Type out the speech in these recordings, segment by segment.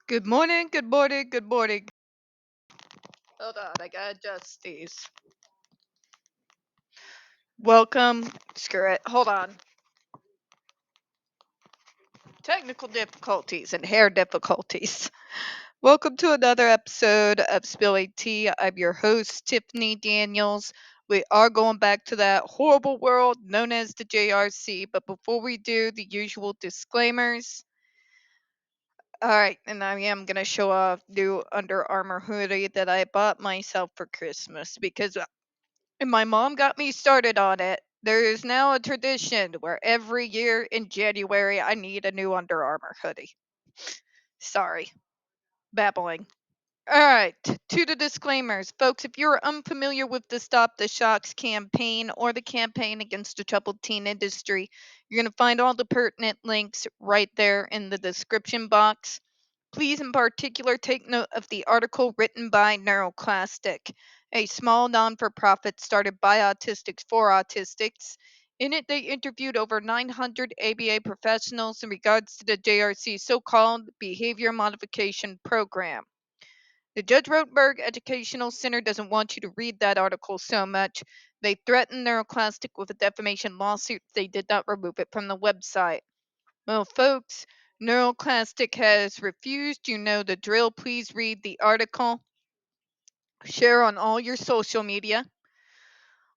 Good morning, good morning, good morning. Hold on, I gotta adjust these. Welcome. Screw it. Hold on. Technical difficulties and hair difficulties. Welcome to another episode of Spilling Tea. I'm your host, Tiffany Daniels. We are going back to that horrible world known as the JRC, but before we do, the usual disclaimers. Alright, and I am going to show off new Under Armour hoodie that I bought myself for Christmas because and my mom got me started on it. There is now a tradition where every year in January I need a new Under Armour hoodie. Sorry, babbling. Alright, to the disclaimers. Folks, if you're unfamiliar with the Stop the Shocks campaign or the campaign against the troubled teen industry, you're going to find all the pertinent links right there in the description box. Please, in particular, take note of the article written by NeuroClastic, a small non for profit started by autistics for autistics. In it, they interviewed over 900 ABA professionals in regards to the JRC's so called behavior modification program. The Judge Rotenberg Educational Center doesn't want you to read that article so much. They threatened NeuroClastic with a defamation lawsuit if they did not remove it from the website. Well, folks, NeuroClastic has refused. You know the drill. Please read the article. Share on all your social media.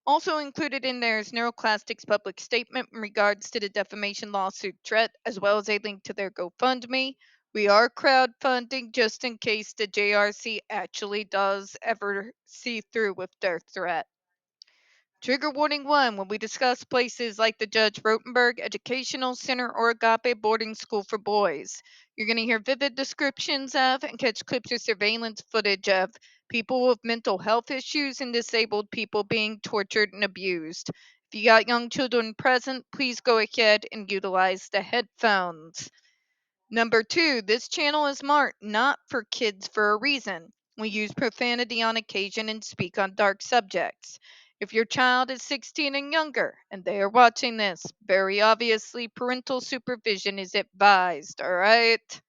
Also included in there is NeuroClastic's public statement in regards to the defamation lawsuit threat, as well as a link to their GoFundMe. We are crowdfunding just in case the JRC actually does ever see through with their threat. Trigger warning 1 when we discuss places like the Judge Rotenberg Educational Center or Agape Boarding School for Boys. You're going to hear vivid descriptions of and catch clips or surveillance footage of people with mental health issues and disabled people being tortured and abused. If you got young children present, please go ahead and utilize the headphones. Number 2, this channel is marked not for kids for a reason. We use profanity on occasion and speak on dark subjects. If your child is 16 and younger and they are watching this, very obviously parental supervision is advised, alright?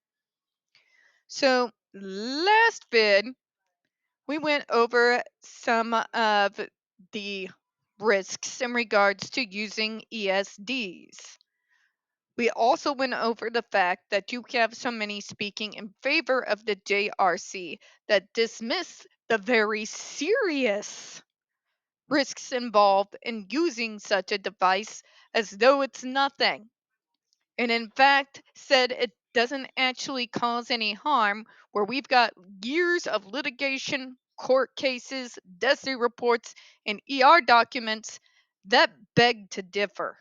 So, last vid, we went over some of the risks in regards to using ESDs. We also went over the fact that you have so many speaking in favor of the JRC that dismiss the very serious risks involved in using such a device as though it's nothing. And in fact, said it doesn't actually cause any harm, where we've got years of litigation, court cases, DESI reports, and ER documents that beg to differ.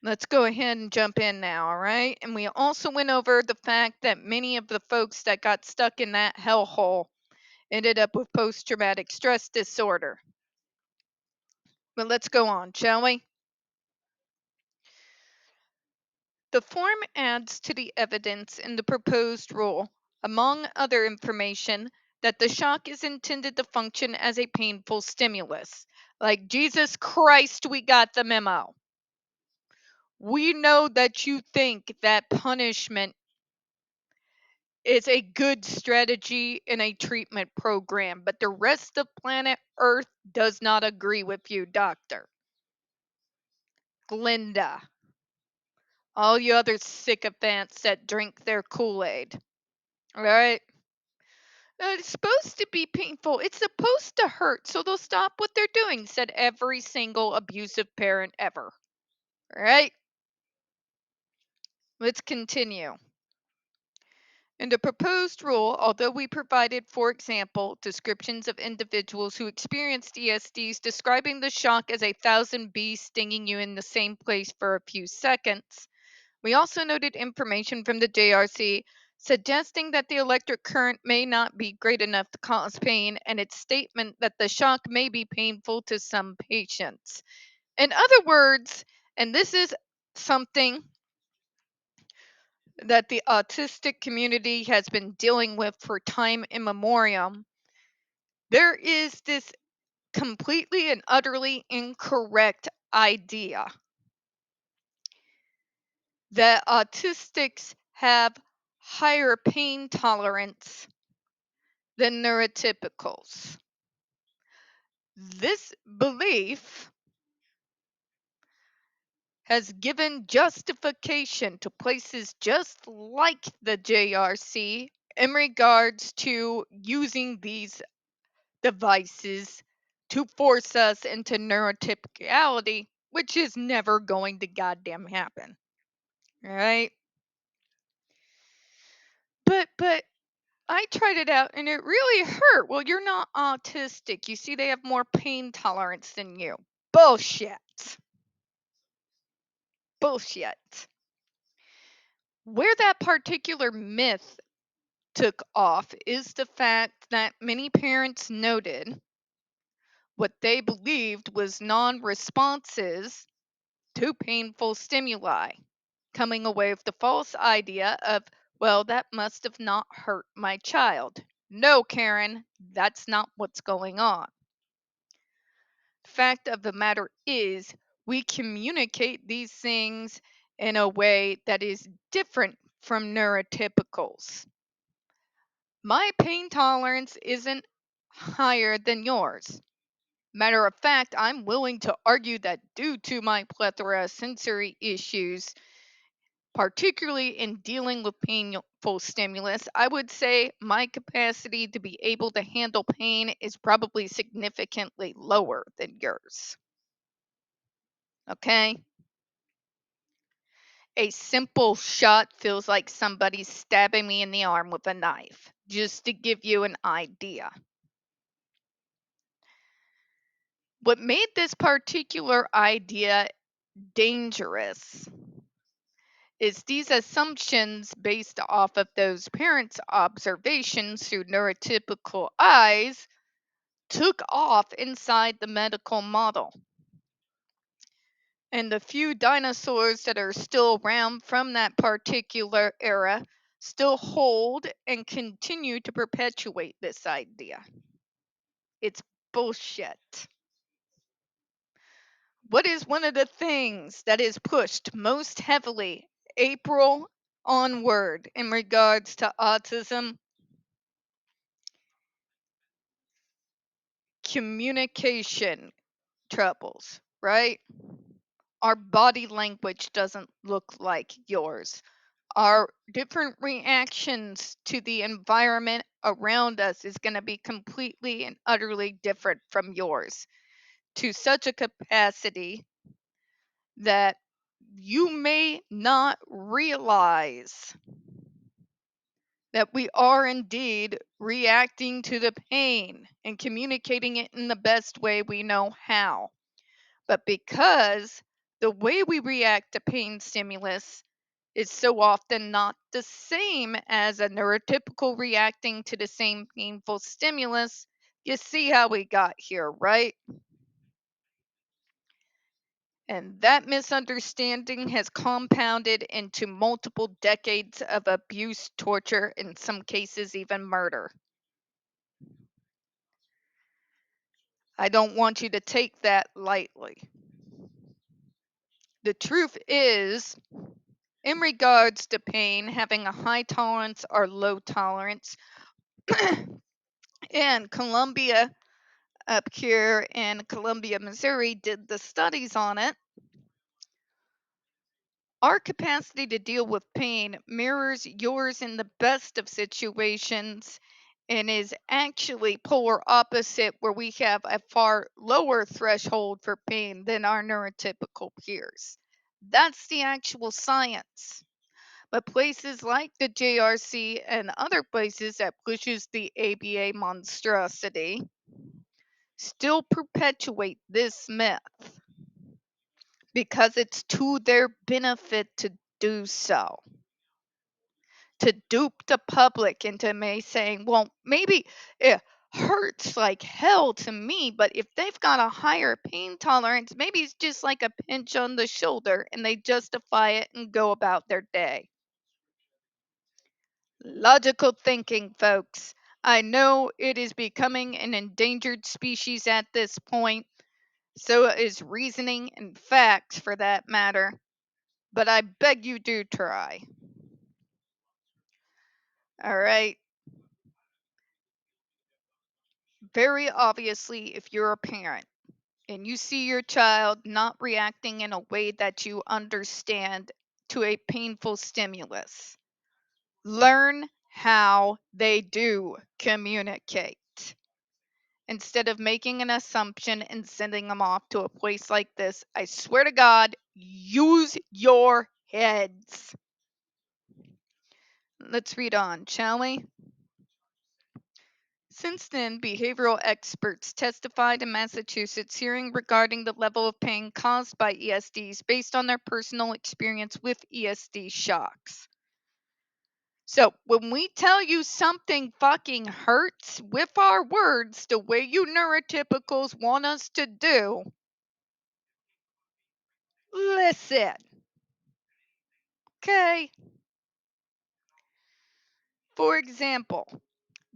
Let's go ahead and jump in now, all right? And we also went over the fact that many of the folks that got stuck in that hellhole ended up with post traumatic stress disorder. But let's go on, shall we? The form adds to the evidence in the proposed rule, among other information, that the shock is intended to function as a painful stimulus. Like, Jesus Christ, we got the memo. We know that you think that punishment is a good strategy in a treatment program, but the rest of planet Earth does not agree with you, Doctor. Glinda. All you other sycophants that drink their Kool-Aid. Alright? It's supposed to be painful. It's supposed to hurt, so they'll stop what they're doing, said every single abusive parent ever. Alright? Let's continue. In the proposed rule, although we provided, for example, descriptions of individuals who experienced ESDs describing the shock as 1,000 bees stinging you in the same place for a few seconds, we also noted information from the JRC suggesting that the electric current may not be great enough to cause pain, and its statement that the shock may be painful to some patients. In other words, and this is something that the autistic community has been dealing with for time immemorial, there is this completely and utterly incorrect idea that autistics have higher pain tolerance than neurotypicals. This belief has given justification to places just like the JRC in regards to using these devices to force us into neurotypicality, which is never going to goddamn happen. Right? But I tried it out and it really hurt. Well, you're not autistic. You see, they have more pain tolerance than you. Bullshit. Bullshit. Where that particular myth took off is the fact that many parents noted what they believed was non responses to painful stimuli, coming away with the false idea of, well, that must have not hurt my child. No, Karen, that's not what's going on. Fact of the matter is, we communicate these things in a way that is different from neurotypicals. My pain tolerance isn't higher than yours. Matter of fact, I'm willing to argue that due to my plethora of sensory issues, particularly in dealing with painful stimulus, I would say my capacity to be able to handle pain is probably significantly lower than yours. Okay? A simple shot feels like somebody stabbing me in the arm with a knife, just to give you an idea. What made this particular idea dangerous is these assumptions based off of those parents' observations through neurotypical eyes took off inside the medical model. And the few dinosaurs that are still around from that particular era still hold and continue to perpetuate this idea. It's bullshit. What is one of the things that is pushed most heavily April onward in regards to autism? Communication troubles, right? Our body language doesn't look like yours. Our different reactions to the environment around us is going to be completely and utterly different from yours, to such a capacity that you may not realize that we are indeed reacting to the pain and communicating it in the best way we know how. But because the way we react to pain stimulus is so often not the same as a neurotypical reacting to the same painful stimulus, you see how we got here, right? And that misunderstanding has compounded into multiple decades of abuse, torture, in some cases, even murder. I don't want you to take that lightly. The truth is, in regards to pain, having a high tolerance or low tolerance, and Columbia up here in Columbia, Missouri, did the studies on it. Our capacity to deal with pain mirrors yours in the best of situations and is actually polar opposite, where we have a far lower threshold for pain than our neurotypical peers. That's the actual science. But places like the JRC and other places that pushes the ABA monstrosity still perpetuate this myth because it's to their benefit to do so. To dupe the public into me saying, well, maybe it hurts like hell to me, but if they've got a higher pain tolerance, maybe it's just like a pinch on the shoulder and they justify it and go about their day. Logical thinking, folks. I know it is becoming an endangered species at this point, so is reasoning and facts for that matter, but I beg you do try. All right. Very obviously, if you're a parent and you see your child not reacting in a way that you understand to a painful stimulus, learn how they do communicate. Instead of making an assumption and sending them off to a place like this, I swear to God, use your heads. Let's read on, shall we? Since then, behavioral experts testified in Massachusetts hearing regarding the level of pain caused by ESDs based on their personal experience with ESD shocks. So, when we tell you something fucking hurts with our words the way you neurotypicals want us to do, listen. Okay? For example,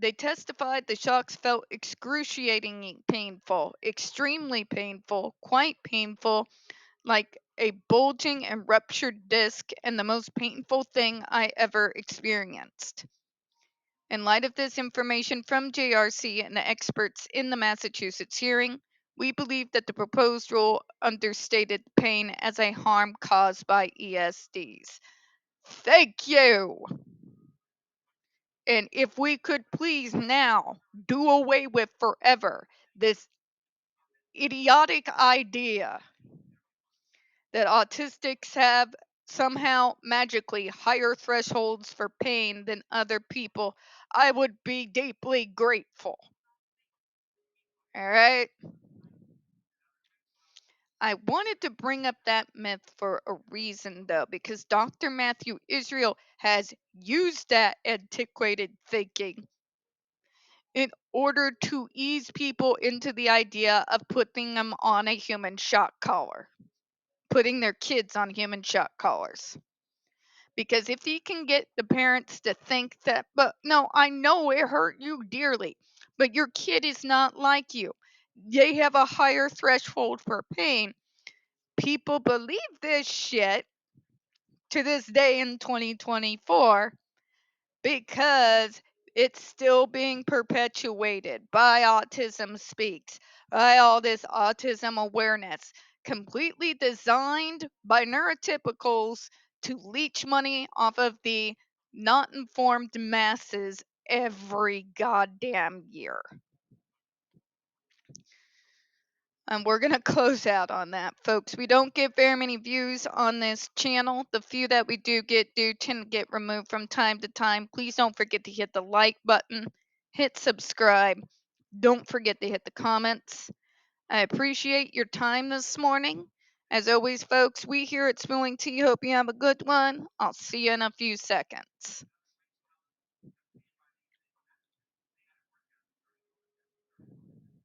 they testified the shocks felt excruciatingly painful, extremely painful, quite painful, like a bulging and ruptured disc, and the most painful thing I ever experienced. In light of this information from JRC and the experts in the Massachusetts hearing, we believe that the proposed rule understated pain as a harm caused by ESDs. Thank you! And if we could please now do away with forever this idiotic idea that autistics have somehow magically higher thresholds for pain than other people, I would be deeply grateful. All right? I wanted to bring up that myth for a reason, though, because Dr. Matthew Israel has used that antiquated thinking in order to ease people into the idea of putting them on a human shock collar, putting their kids on human shock collars. Because if he can get the parents to think that, but no, I know it hurt you dearly, but your kid is not like you, they have a higher threshold for pain. People believe this shit to this day in 2024 because it's still being perpetuated by Autism Speaks, by all this autism awareness, completely designed by neurotypicals to leech money off of the not informed masses every goddamn year. And we're going to close out on that, folks. We don't get very many views on this channel. The few that we do tend to get removed from time to time. Please don't forget to hit the like button, hit subscribe. Don't forget to hit the comments. I appreciate your time this morning. As always, folks, we here at Spilling Tea hope you have a good one. I'll see you in a few seconds.